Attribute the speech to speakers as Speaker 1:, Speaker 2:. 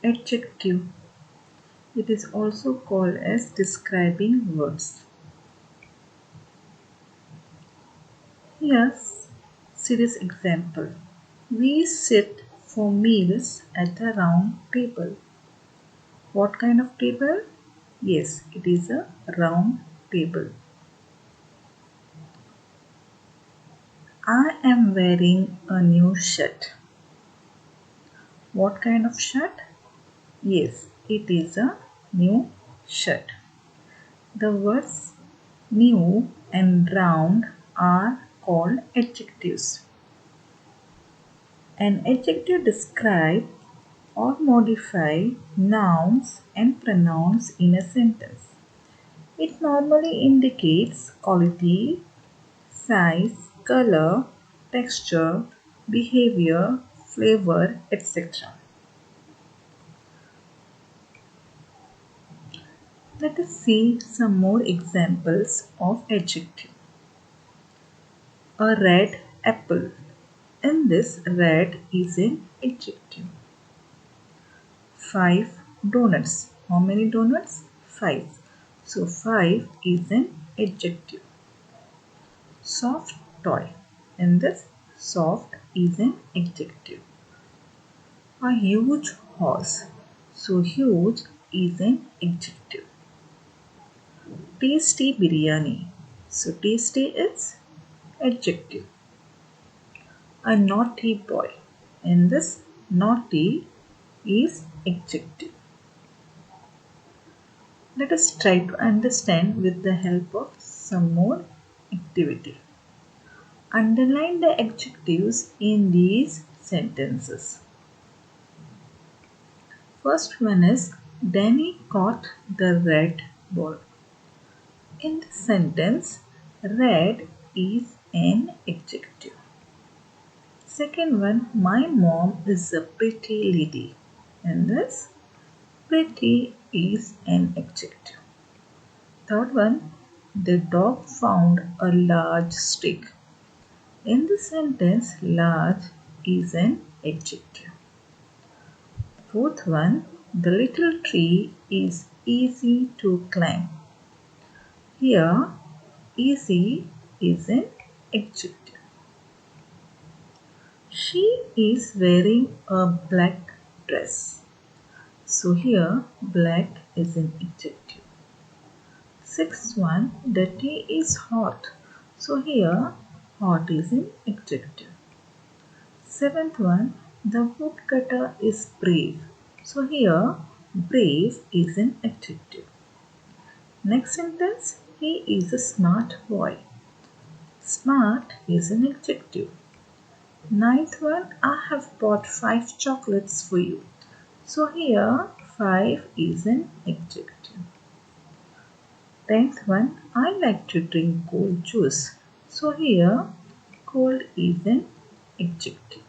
Speaker 1: Adjective. It is also called as describing words. Yes, see this example. We sit for meals at a round table. What kind of table? Yes, it is a round table. I am wearing a new shirt. What kind of shirt? Yes, it is a new shirt. The words new and round are called adjectives. An adjective describes or modifies nouns and pronouns in a sentence. It normally indicates quality, size, color, texture, behavior, flavor, etc. Let us see some more examples of adjective. A red apple. In this, red is an adjective. 5 donuts. How many donuts? 5. So 5 is an adjective. Soft toy. In this, soft is an adjective. A huge horse. So huge is an adjective. Tasty biryani. So tasty is adjective. A naughty boy. In this, naughty is adjective. Let us try to understand with the help of some more activity. Underline the adjectives in these sentences. First one is Danny caught the red ball. In this sentence, red is an adjective. Second one, my mom is a pretty lady. In this, pretty is an adjective. Third one, the dog found a large stick. In the sentence, large is an adjective. Fourth one, the little tree is easy to climb. Here, easy is an adjective. She is wearing a black dress. So here, black is an adjective. Sixth one, the tea is hot. So here, hot is an adjective. Seventh one, the woodcutter is brave. So here, brave is an adjective. Next sentence, he is a smart boy. Smart is an adjective. Ninth one, I have bought 5 chocolates for you. So here, 5 is an adjective. 10th one, I like to drink cold juice. So here, cold is an adjective.